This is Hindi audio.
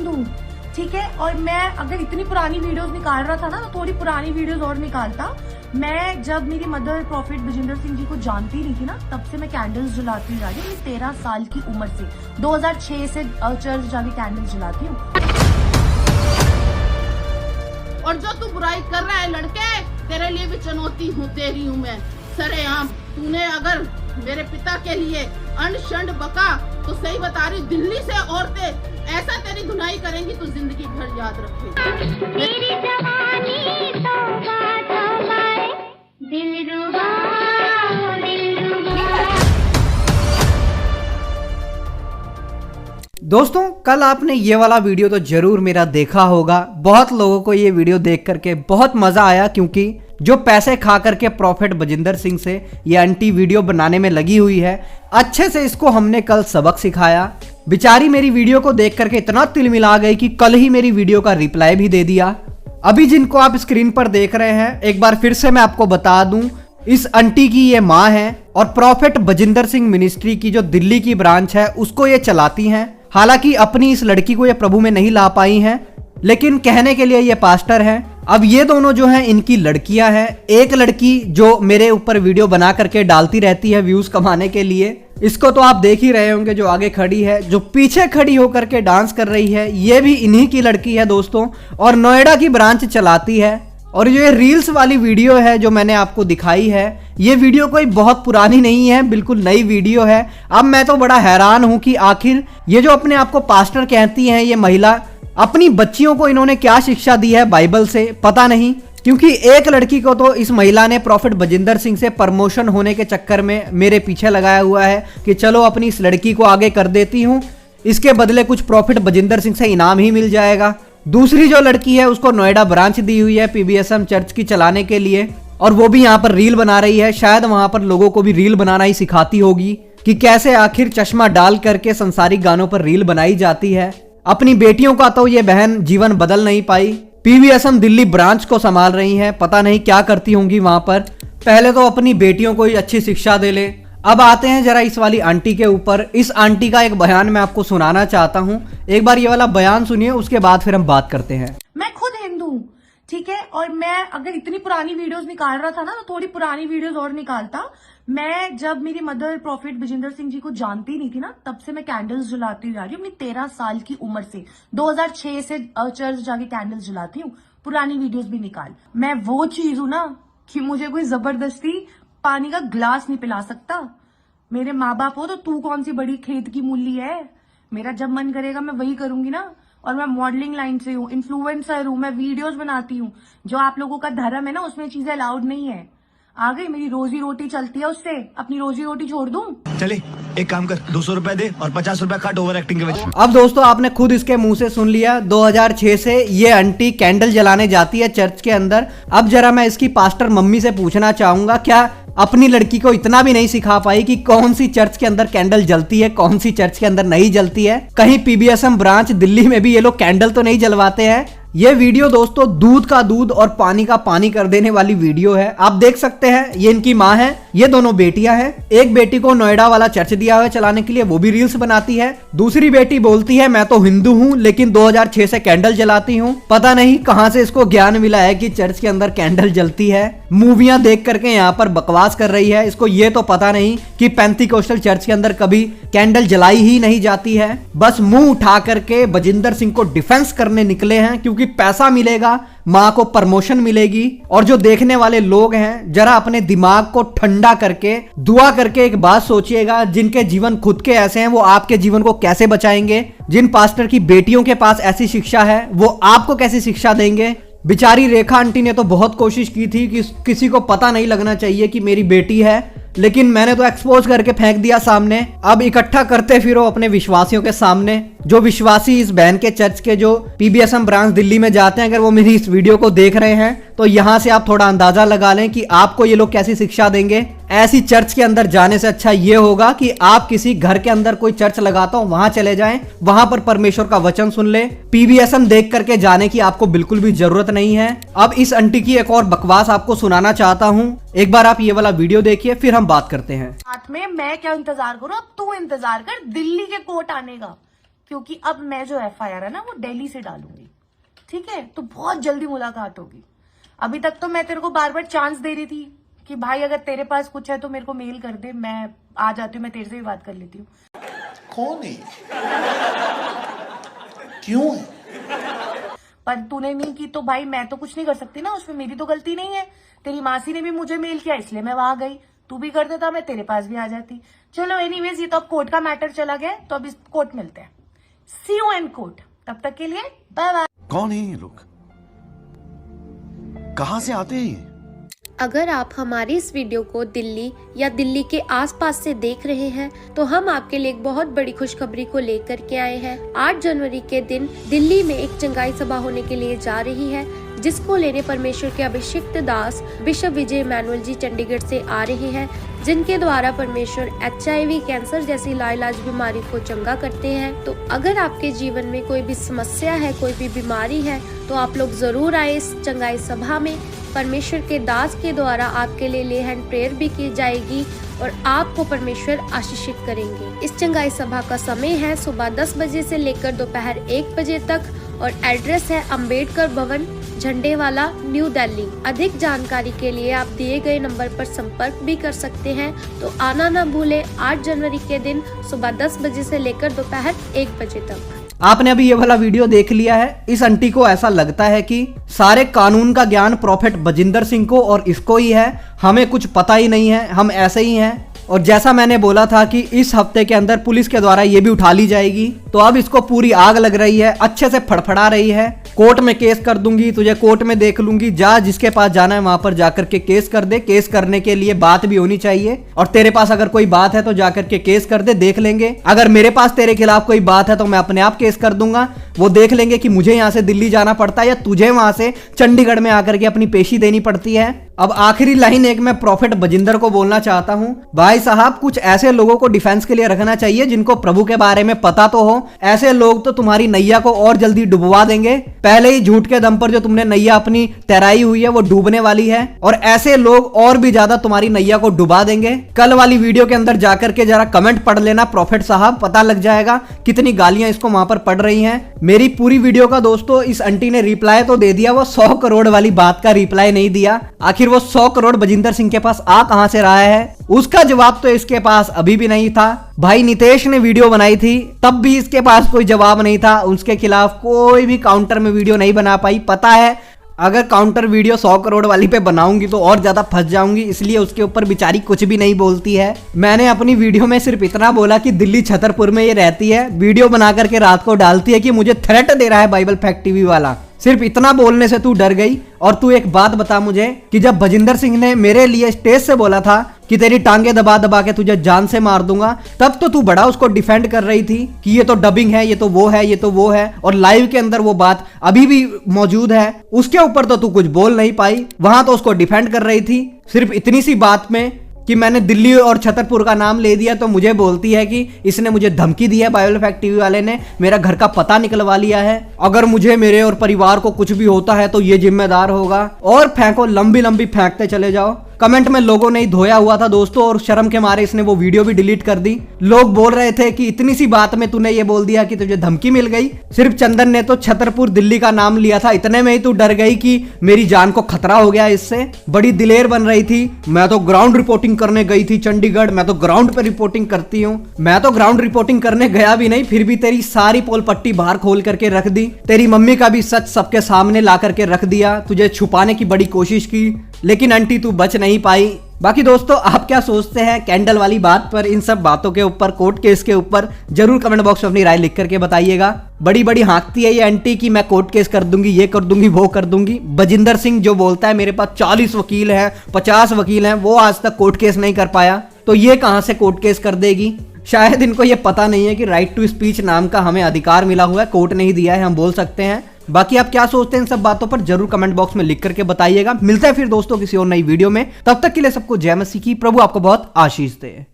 हिंदू हूँ, ठीक है। और मैं अगर इतनी पुरानी वीडियोस निकाल रहा था ना तो थोड़ी पुरानी वीडियोस और निकालता। मैं जब मेरी मदर प्रॉफिट बजिंदर सिंह जी को जानती नहीं थी ना, तब से मैं कैंडल्स जलाती जा रही हूँ। 13 साल की उम्र से 2006 से चर्च जाके कैंडल्स जलाती हूँ। और जो तू बुराई कर रहा है लड़के, तेरे लिए भी चुनौती हूँ, तेरी हूँ मैं सरेआम। तूने अगर मेरे पिता के लिए अनशंड बका तो सही बता रही, दिल्ली से औरतें ऐसा तेरी धुनाई करेंगी तो जिंदगी भर याद रखेगी। मेरी जवानी दिल रुबा, दिल रुबा। दोस्तों कल आपने ये वाला वीडियो तो जरूर मेरा देखा होगा। बहुत लोगों को ये वीडियो देख करके बहुत मजा आया, क्योंकि जो पैसे खा करके प्रॉफिट बजिंदर सिंह से ये आंटी वीडियो बनाने में लगी हुई है, अच्छे से इसको हमने कल सबक सिखाया। बेचारी मेरी वीडियो को देख करके इतना तिलमिला गई कि कल ही मेरी वीडियो का रिप्लाई भी दे दिया। अभी जिनको आप स्क्रीन पर देख रहे हैं, एक बार फिर से मैं आपको बता दूं, इस आंटी की ये माँ है और प्रॉफिट बजिंदर सिंह मिनिस्ट्री की जो दिल्ली की ब्रांच है उसको ये चलाती हैं। हालांकि अपनी इस लड़की को ये प्रभु में नहीं ला पाई हैं, लेकिन कहने के लिए ये पास्टर हैं। अब ये दोनों जो हैं इनकी लड़कियां हैं। एक लड़की जो मेरे ऊपर वीडियो बना करके डालती रहती है व्यूज कमाने के लिए, इसको तो आप देख ही रहे होंगे। जो आगे खड़ी है, जो पीछे खड़ी होकर के डांस कर रही है, ये भी इन्हीं की लड़की है दोस्तों, और नोएडा की ब्रांच चलाती है। और ये रील्स वाली वीडियो है जो मैंने आपको दिखाई है, ये वीडियो कोई बहुत पुरानी नहीं है, बिल्कुल नई वीडियो है। अब मैं तो बड़ा हैरान हूं कि आखिर ये जो अपने आप को पास्टर कहती हैं ये महिला, अपनी बच्चियों को इन्होंने क्या शिक्षा दी है बाइबल से, पता नहीं। क्योंकि एक लड़की को तो इस महिला ने प्रॉफिट बजिंदर सिंह से प्रमोशन होने के चक्कर में मेरे पीछे लगाया हुआ है कि चलो अपनी इस लड़की को आगे कर देती हूँ, इसके बदले कुछ प्रॉफिट बजिंदर सिंह से इनाम ही मिल जाएगा। दूसरी जो लड़की है उसको नोएडा ब्रांच दी हुई है पीबीएसएम चर्च की चलाने के लिए, और वो भी यहाँ पर रील बना रही है। शायद वहां पर लोगों को भी रील बनाना ही सिखाती होगी कि कैसे आखिर चश्मा डाल करके संसारिक गानों पर रील बनाई जाती है। अपनी बेटियों का तो ये बहन जीवन बदल नहीं पाई, पीवीएसएम दिल्ली ब्रांच को संभाल रही हैं, पता नहीं क्या करती होंगी वहां पर। पहले तो अपनी बेटियों को ही अच्छी शिक्षा दे ले। अब आते हैं जरा इस वाली आंटी के ऊपर। इस आंटी का एक बयान मैं आपको सुनाना चाहता हूं, एक बार ये वाला बयान सुनिए, उसके बाद फिर हम बात करते हैं। मैं खुद हिंदू हूँ, ठीक है। और मैं अगर इतनी पुरानी वीडियोस निकाल रहा था ना तो थोड़ी पुरानी वीडियोस और निकालता। मैं जब मेरी मदर प्रॉफिट बजिंदर सिंह जी को जानती नहीं थी ना, तब से मैं कैंडल्स जलाती जा रही हूँ। अपनी 13 साल की उम्र से 2006 से चर्च जाके कैंडल्स जलाती हूँ। पुरानी वीडियोस भी निकाल। मैं वो चीज हूँ ना कि मुझे कोई जबरदस्ती पानी का ग्लास नहीं पिला सकता। मेरे माँ बाप हो तो तू कौन सी बड़ी खेत की मूली है। मेरा जब मन करेगा मैं वही करूंगी ना। और मैं मॉडलिंग लाइन से हूँ, इन्फ्लुएंसर हूँ, मैं वीडियोस बनाती हूँ। जो आप लोगों का धर्म है ना उसमें चीजें अलाउड नहीं है। आ गई, मेरी रोजी रोटी चलती है उससे, अपनी रोजी रोटी छोड़ दूं? चले एक काम कर, 200 रुपए दे और 50 रुपए काट ओवर एक्टिंग के वजह। अब दोस्तों आपने खुद इसके मुंह से सुन लिया, 2006 से ये आंटी कैंडल जलाने जाती है चर्च के अंदर। अब जरा मैं इसकी पास्टर मम्मी से पूछना चाहूंगा, क्या अपनी लड़की को इतना भी नहीं सिखा पाई कि कौन सी चर्च के अंदर कैंडल जलती है, कौन सी चर्च के अंदर नहीं जलती है? कहीं पीबीएसएम ब्रांच दिल्ली में भी ये लोग कैंडल तो नहीं जलवाते हैं? ये वीडियो दोस्तों दूध का दूध और पानी का पानी कर देने वाली वीडियो है। आप देख सकते हैं ये इनकी माँ है, ये दोनों बेटियां हैं। एक बेटी को नोएडा वाला चर्च दिया हुआ है चलाने के लिए, वो भी रील्स बनाती है। दूसरी बेटी बोलती है मैं तो हिंदू हूँ लेकिन 2006 से कैंडल जलाती हूँ। पता नहीं कहाँ से इसको ज्ञान मिला है कि चर्च के अंदर कैंडल जलती है। मूवियां देख करके यहाँ पर बकवास कर रही है। इसको ये तो पता नहीं कि पेंटिकोस्टल चर्च के अंदर कभी कैंडल जलाई ही नहीं जाती है। बस मुंह उठा करके बजिंदर सिंह को डिफेंस करने निकले हैं, क्योंकि पैसा मिलेगा, माँ को प्रमोशन मिलेगी। और जो देखने वाले लोग हैं जरा अपने दिमाग को ठंडा करके दुआ करके एक बात सोचिएगा, जिनके जीवन खुद के ऐसे हैं वो आपके जीवन को कैसे बचाएंगे? जिन पास्टर की बेटियों के पास ऐसी शिक्षा है वो आपको कैसी शिक्षा देंगे? बेचारी रेखा आंटी ने तो बहुत कोशिश की थी कि किसी को पता नहीं लगना चाहिए कि मेरी बेटी है, लेकिन मैंने तो एक्सपोज करके फेंक दिया सामने। अब इकट्ठा करते फिरो अपने विश्वासियों के सामने। जो विश्वासी इस बहन के चर्च के जो पीबीएसएम ब्रांच दिल्ली में जाते हैं, अगर वो मेरी इस वीडियो को देख रहे हैं तो यहां से आप थोड़ा अंदाजा लगा लें कि आपको ये लोग कैसी शिक्षा देंगे। ऐसी चर्च के अंदर जाने से अच्छा ये होगा कि आप किसी घर के अंदर कोई चर्च लगाता हो वहां चले जाएं, वहां पर परमेश्वर का वचन सुन ले। पीबीएसएम देख करके जाने की आपको बिल्कुल भी जरूरत नहीं है। अब इस आंटी की एक और बकवास आपको सुनाना चाहता हूं, एक बार आप ये वाला वीडियो देखिए फिर हम बात करते हैं। साथ में मैं क्या इंतजार करूं, अब तू इंतजार कर दिल्ली के कोर्ट आने का। क्योंकि अब मैं जो FIR है ना वो दिल्ली से डालूंगी, ठीक है? तो बहुत जल्दी मुलाकात होगी। अभी तक तो मैं तेरे को बार बार चांस दे रही थी कि भाई अगर तेरे पास कुछ है तो मेरे को मेल कर दे, मैं आ जाती हूँ, मैं तेरे से भी बात कर लेती हूँ। कौन है? क्यों है? पर तूने नहीं की तो भाई मैं तो कुछ नहीं कर सकती ना, उसमें मेरी तो गलती नहीं है। तेरी मासी ने भी मुझे मेल किया इसलिए मैं वहां गई, तू भी कर देता मैं तेरे पास भी आ जाती। चलो एनीवेज, ये तो अब कोर्ट का मैटर चला गया, तो अब इस कोर्ट मिलते हैं। सी यू इन कोर्ट, तब तक के लिए बाय बाय। कौन है ये लोग? कहां से आते हैं ये? अगर आप हमारी इस वीडियो को दिल्ली या दिल्ली के आसपास से देख रहे हैं तो हम आपके लिए एक बहुत बड़ी खुशखबरी को लेकर के आए हैं। 8 जनवरी के दिन दिल्ली में एक चंगाई सभा होने के लिए जा रही है, जिसको लेने परमेश्वर के अभिषिक्त दास बिशप विजय मैनुअल जी चंडीगढ़ से आ रहे हैं, जिनके द्वारा परमेश्वर HIV कैंसर जैसी लाइलाज बीमारी को चंगा करते हैं। तो अगर आपके जीवन में कोई भी समस्या है, कोई भी बीमारी है, तो आप लोग जरूर आए इस चंगाई सभा में। परमेश्वर के दास के द्वारा आपके लिए ले हैंड प्रेयर भी की जाएगी और आपको परमेश्वर आशीषित करेंगे। इस चंगाई सभा का समय है सुबह 10 बजे से लेकर दोपहर 1 बजे तक और एड्रेस है अंबेडकर भवन, झंडेवाला, न्यू दिल्ली। अधिक जानकारी के लिए आप दिए गए नंबर पर संपर्क भी कर सकते हैं। तो आना ना भूले 8 जनवरी के दिन सुबह 10 बजे से लेकर दोपहर 1 बजे तक। आपने अभी ये वाला वीडियो देख लिया है। इस आंटी को ऐसा लगता है कि सारे कानून का ज्ञान प्रॉफेट बजिंदर सिंह को और इसको ही है, हमें कुछ पता ही नहीं है, हम ऐसे ही हैं। और जैसा मैंने बोला था कि इस हफ्ते के अंदर पुलिस के द्वारा ये भी उठा ली जाएगी, तो अब इसको पूरी आग लग रही है, अच्छे से फड़फड़ा रही है। कोर्ट में केस कर दूंगी, तुझे कोर्ट में देख लूंगी, जा जिसके पास जाना है वहां पर जाकर के केस कर दे। केस करने के लिए बात भी होनी चाहिए, और तेरे पास अगर कोई बात है तो जाकर के केस कर दे, देख लेंगे। अगर मेरे पास तेरे खिलाफ कोई बात है तो मैं अपने आप केस कर दूंगा, वो देख लेंगे कि मुझे यहाँ से दिल्ली जाना पड़ता है या तुझे वहां से चंडीगढ़ में आकर के अपनी पेशी देनी पड़ती है। अब आखिरी लाइन एक मैं प्रॉफेट बजिंदर को बोलना चाहता हूं, भाई साहब कुछ ऐसे लोगों को डिफेंस के लिए रखना चाहिए जिनको प्रभु के बारे में पता तो हो। ऐसे लोग तो तुम्हारी नैया को और जल्दी डुबवा देंगे। पहले ही झूठ के दम पर जो तुमने नैया अपनी तैराई हुई है वो डूबने वाली है, और ऐसे लोग और भी ज्यादा तुम्हारी नैया को डुबा देंगे। कल वाली वीडियो के अंदर जाकर के जरा कमेंट पढ़ लेना प्रॉफेट साहब, पता लग जाएगा कितनी गालियां इसको वहां पर पड़ रही हैं। मेरी पूरी वीडियो का दोस्तों इस आंटी ने रिप्लाई तो दे दिया, वो 100 करोड़ वाली बात का रिप्लाई नहीं दिया। आखिर वो 100 करोड़ बजिंदर सिंह के पास आ कहां से रहा है, उसका जवाब तो इसके पास अभी भी नहीं था। भाई नितेश ने वीडियो बनाई थी, तब भी इसके पास कोई जवाब नहीं था, उसके खिलाफ कोई भी काउंटर में वीडियो नहीं बना पाई। पता है अगर काउंटर वीडियो 100 करोड़ वाली पे बनाऊंगी तो और ज्यादा फंस जाऊंगी, इसलिए उसके ऊपर बेचारी कुछ भी नहीं बोलती है। मैंने अपनी वीडियो में सिर्फ इतना बोला कि दिल्ली छतरपुर में ये रहती है, वीडियो बना करके रात को डालती है कि मुझे थ्रेट दे रहा है बाइबल फैक्ट टीवी वाला। सिर्फ इतना बोलने से तू डर गई। और तू एक बात बता मुझे कि जब बजिंदर सिंह ने मेरे लिए स्टेज से बोला था कि तेरी टांगे दबा दबा के तुझे जान से मार दूंगा, तब तो तू बड़ा उसको डिफेंड कर रही थी कि ये तो डबिंग है, ये तो वो है, ये तो वो है, और लाइव के अंदर वो बात अभी भी मौजूद है। उसके ऊपर तो तू कुछ बोल नहीं पाई, वहां तो उसको डिफेंड कर रही थी। सिर्फ इतनी सी बात में कि मैंने दिल्ली और छतरपुर का नाम ले दिया तो मुझे बोलती है कि इसने मुझे धमकी दी है, बाइबल फैक्ट टीवी वाले ने मेरा घर का पता निकलवा लिया है, अगर मुझे मेरे और परिवार को कुछ भी होता है तो ये जिम्मेदार होगा। और फेंको, लंबी लंबी फेंकते चले जाओ। कमेंट में लोगों ने धोया हुआ था दोस्तों, और शर्म के मारे इसने वो वीडियो भी डिलीट कर दी। लोग बोल रहे थे कि इतनी सी बात में तूने ये बोल दिया कि तुझे धमकी मिल गई। सिर्फ चंदन ने तो छतरपुर दिल्ली का नाम लिया था, इतने में ही तू डर गई कि मेरी जान को खतरा हो गया इससे। बड़ी दिलेर बन रही थी। मैं तो ग्राउंड रिपोर्टिंग करने गई थी चंडीगढ़, मैं तो ग्राउंड पे रिपोर्टिंग करती हूँ। मैं तो ग्राउंड रिपोर्टिंग करने गया भी नहीं, फिर भी तेरी सारी पोल पट्टी बाहर खोल करके रख दी। तेरी मम्मी का भी सच सबके सामने ला करके रख दिया, तुझे छुपाने की बड़ी कोशिश की, लेकिन आंटी तू बच नहीं पाई। बाकी दोस्तों आप क्या सोचते हैं कैंडल वाली बात पर, इन सब बातों के ऊपर, कोर्ट केस के ऊपर, जरूर कमेंट बॉक्स में अपनी राय लिख करके बताइएगा। बड़ी बड़ी हाँकती है ये आंटी कि मैं कोर्ट केस कर दूंगी, ये कर दूंगी, वो कर दूंगी। बजिंदर सिंह जो बोलता है मेरे पास 40 वकील हैं, 50 वकील हैं, वो आज तक कोर्ट केस नहीं कर पाया, तो ये कहां से कोर्ट केस कर देगी। शायद इनको ये पता नहीं है कि राइट टू स्पीच नाम का हमें अधिकार मिला हुआ है, कोर्ट नहीं दिया है, हम बोल सकते हैं। बाकी आप क्या सोचते हैं इन सब बातों पर, जरूर कमेंट बॉक्स में लिख करके बताइएगा। मिलते हैं फिर दोस्तों किसी और नई वीडियो में, तब तक के लिए सबको जय मसीह की। प्रभु आपको बहुत आशीष दे।